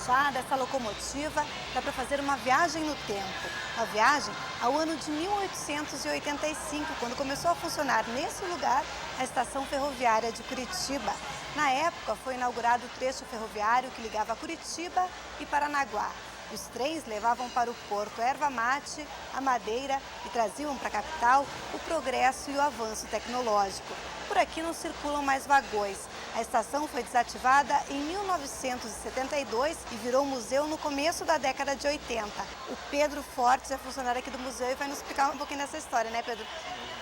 fachada, essa locomotiva, dá para fazer uma viagem no tempo. Uma viagem ao ano de 1885, quando começou a funcionar nesse lugar a estação ferroviária de Curitiba. Na época, foi inaugurado o trecho ferroviário que ligava Curitiba e Paranaguá. Os trens levavam para o porto erva mate, a madeira e traziam para a capital o progresso e o avanço tecnológico. Por aqui não circulam mais vagões. A estação foi desativada em 1972 e virou museu no começo da década de 80. O Pedro Fortes é funcionário aqui do museu e vai nos explicar um pouquinho dessa história, né, Pedro?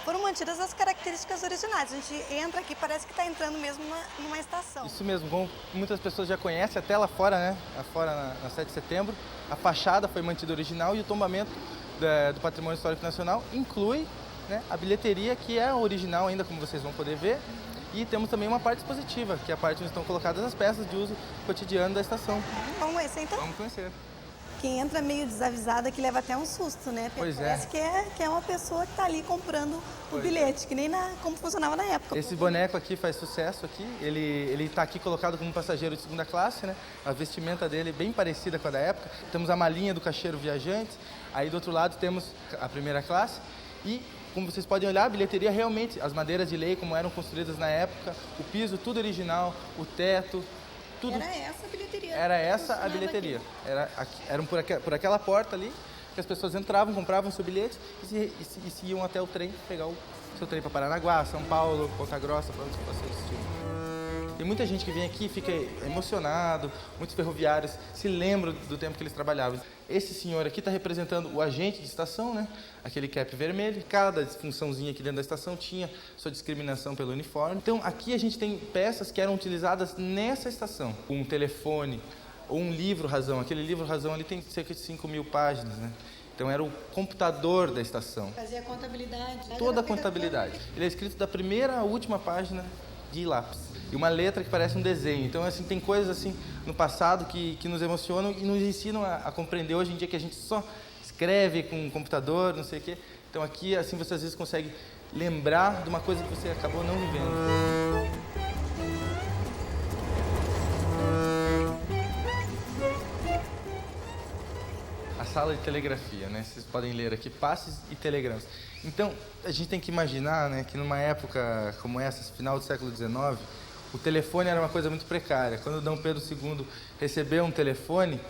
Foram mantidas as características originais. A gente entra aqui, parece que está entrando mesmo numa estação. Isso mesmo, como muitas pessoas já conhecem, até lá fora, né? Lá fora na 7 de setembro, a fachada foi mantida original e o tombamento do Patrimônio Histórico Nacional inclui, né, a bilheteria, que é original ainda, como vocês vão poder ver. E temos também uma parte expositiva, que é a parte onde estão colocadas as peças de uso cotidiano da estação. Vamos conhecer então? Vamos conhecer. Quem entra meio desavisada que leva até um susto, né? Pois parece que é uma pessoa que está ali comprando o bilhete, que nem como funcionava na época. Esse boneco aqui faz sucesso aqui, ele está aqui colocado como passageiro de segunda classe, né? A vestimenta dele é bem parecida com a da época. Temos a malinha do caixeiro viajante, aí do outro lado temos a primeira classe e, como vocês podem olhar, a bilheteria realmente, as madeiras de lei como eram construídas na época, o piso tudo original, o teto, tudo. Era essa a bilheteria. Era essa a bilheteria. Eram por aquela porta ali que as pessoas entravam, compravam seu bilhete e se iam até o trem, pegar o seu trem para Paranaguá, São Paulo, Ponta Grossa, para onde fosse o destino. Tem muita gente que vem aqui e fica emocionado, muitos ferroviários se lembram do tempo que eles trabalhavam. Esse senhor aqui está representando o agente de estação, né? Aquele cap vermelho. Cada funçãozinha aqui dentro da estação tinha sua discriminação pelo uniforme. Então aqui a gente tem peças que eram utilizadas nessa estação. Um telefone ou um livro razão. Aquele livro razão ali tem cerca de 5.000 páginas, né? Então era o computador da estação. Fazia a contabilidade. Toda a contabilidade. Ele é escrito da primeira à última página de lápis. E uma letra que parece um desenho. Então, assim, tem coisas assim no passado que nos emocionam e nos ensinam a compreender hoje em dia que a gente só escreve com um computador, não sei o quê. Então, aqui, assim, você às vezes consegue lembrar de uma coisa que você acabou não vivendo. A sala de telegrafia, né? Vocês podem ler aqui, passes e telegramas. Então, a gente tem que imaginar, né, que numa época como essa, final do século XIX, o telefone era uma coisa muito precária. Quando Dom Pedro II recebeu um telefone,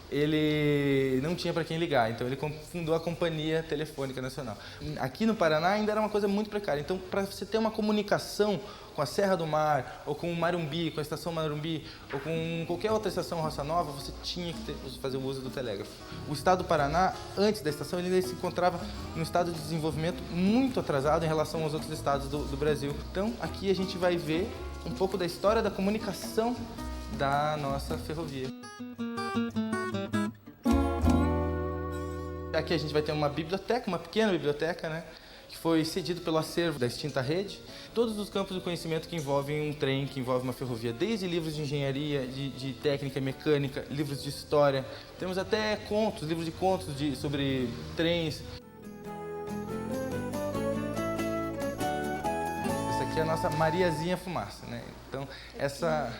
ele não tinha para quem ligar, então ele fundou a Companhia Telefônica Nacional. Aqui no Paraná ainda era uma coisa muito precária, então para você ter uma comunicação com a Serra do Mar, ou com o Marumbi, com a estação Marumbi, ou com qualquer outra estação Roça Nova, você tinha que fazer o uso do telégrafo. O estado do Paraná, antes da estação, ele ainda se encontrava num estado de desenvolvimento muito atrasado em relação aos outros estados do Brasil. Então aqui a gente vai ver um pouco da história da comunicação da nossa ferrovia. Aqui a gente vai ter uma biblioteca, uma pequena biblioteca, né, que foi cedido pelo acervo da extinta rede. Todos os campos do conhecimento que envolvem um trem, que envolvem uma ferrovia, desde livros de engenharia, de técnica mecânica, livros de história. Temos até contos, livros de contos sobre trens. Essa aqui é a nossa Mariazinha Fumaça, né? Então, essa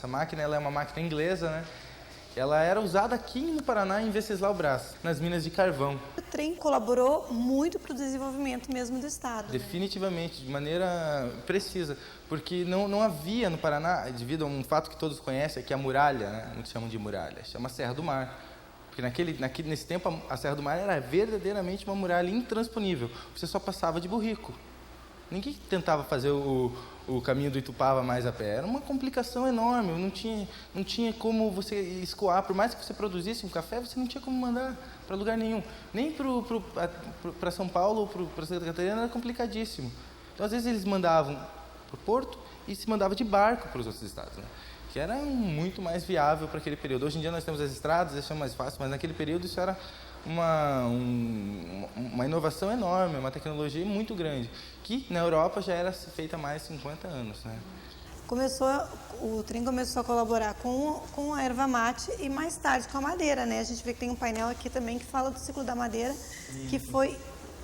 máquina, ela é uma máquina inglesa, né? Ela era usada aqui no Paraná, em Venceslau Braz, nas minas de carvão. O trem colaborou muito para o desenvolvimento mesmo do estado. Definitivamente, de maneira precisa, porque não havia no Paraná, devido a um fato que todos conhecem, que é a muralha, né? Muitos chamam de muralha, chama Serra do Mar. Porque nesse tempo a Serra do Mar era verdadeiramente uma muralha intransponível, você só passava de burrico. Ninguém tentava fazer o caminho do Itupava mais a pé. Era uma complicação enorme, não tinha como você escoar. Por mais que você produzisse um café, você não tinha como mandar para lugar nenhum. Nem para São Paulo ou para Santa Catarina era complicadíssimo. Então, às vezes, eles mandavam para o porto e se mandava de barco para os outros estados, né? Que era muito mais viável para aquele período. Hoje em dia nós temos as estradas, isso é mais fácil, mas naquele período isso era uma inovação enorme, uma tecnologia muito grande, que na Europa já era feita há mais de 50 anos, né? O trem começou a colaborar com a erva mate e mais tarde com a madeira, né? A gente vê que tem um painel aqui também que fala do ciclo da madeira, que foi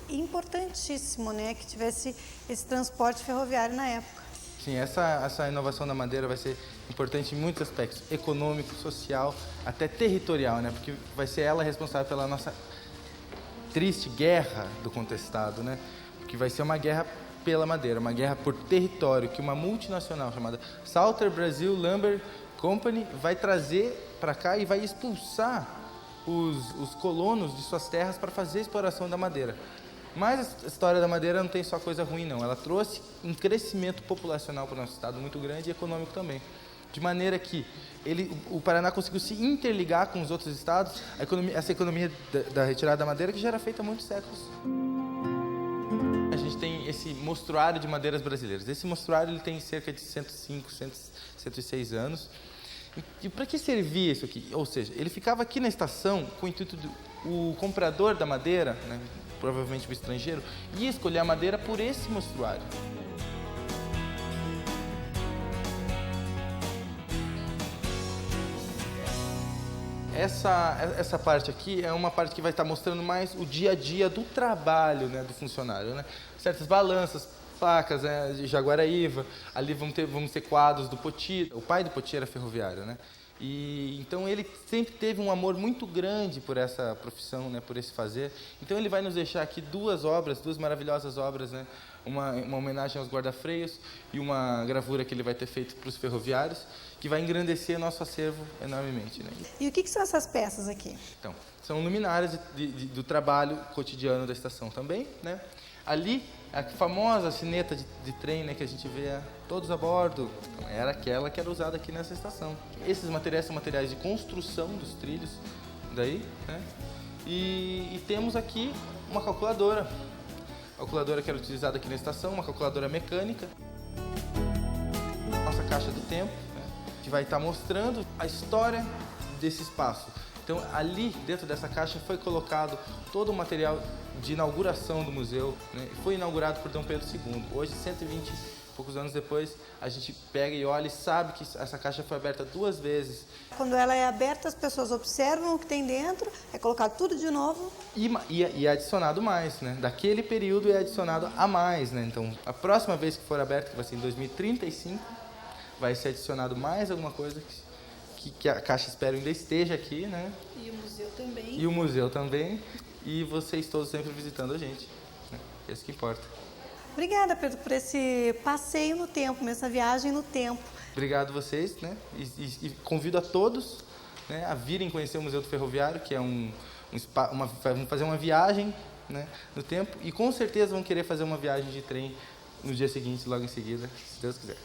importantíssimo, né? Que tivesse esse transporte ferroviário na época. Sim, essa inovação da madeira vai ser importante em muitos aspectos, econômico, social, até territorial, né? Porque vai ser ela responsável pela nossa triste guerra do contestado, né? Porque vai ser uma guerra pela madeira, uma guerra por território, que uma multinacional chamada Southern Brazil Lumber Company vai trazer para cá e vai expulsar os colonos de suas terras para fazer a exploração da madeira. Mas a história da madeira não tem só coisa ruim, não. Ela trouxe um crescimento populacional para o nosso estado muito grande e econômico também. De maneira que o Paraná conseguiu se interligar com os outros estados, essa economia da retirada da madeira que já era feita há muitos séculos. A gente tem esse mostruário de madeiras brasileiras. Esse mostruário ele tem cerca de 105, 106 anos. E para que servia isso aqui? Ou seja, ele ficava aqui na estação com o intuito o comprador da madeira, né, provavelmente o estrangeiro, ia escolher a madeira por esse mostruário. Essa parte aqui é uma parte que vai estar mostrando mais o dia a dia do trabalho, né, do funcionário, né? Certas balanças, placas, né, de Jaguaraíva, ali vamos ter quadros do Poti. O pai do Poti era ferroviário, né? E então ele sempre teve um amor muito grande por essa profissão, né, por esse fazer. Então ele vai nos deixar aqui duas maravilhosas obras, né? Uma homenagem aos guarda-freios e uma gravura que ele vai ter feito para os ferroviários, que vai engrandecer nosso acervo enormemente, né? E o que são essas peças aqui? Então, são luminárias do trabalho cotidiano da estação também, né? Ali, a famosa sineta de trem, né, que a gente vê todos a bordo, então, era aquela que era usada aqui nessa estação. Esses materiais são materiais de construção dos trilhos, daí, né? E temos aqui uma calculadora que era utilizada aqui na estação, uma calculadora mecânica. Nossa caixa do tempo, né, que vai estar mostrando a história desse espaço. Então, ali dentro dessa caixa foi colocado todo o material de inauguração do museu, né? Foi inaugurado por Dom Pedro II. Hoje, 120 e poucos anos depois, a gente pega e olha e sabe que essa caixa foi aberta 2 vezes. Quando ela é aberta, as pessoas observam o que tem dentro, é colocado tudo de novo. E é adicionado mais, né? Daquele período é adicionado a mais, né? Então, a próxima vez que for aberta, que vai ser em 2035, vai ser adicionado mais alguma coisa que a Caixa espero ainda esteja aqui, né? E o museu também. E o museu também. E vocês todos sempre visitando a gente, né? É isso que importa. Obrigada, Pedro, por esse passeio no tempo, essa viagem no tempo. Obrigado a vocês, né? E convido a todos, né, a virem conhecer o Museu do Ferroviário, que é vamos fazer uma viagem, né, no tempo, e com certeza vão querer fazer uma viagem de trem no dia seguinte, logo em seguida, se Deus quiser.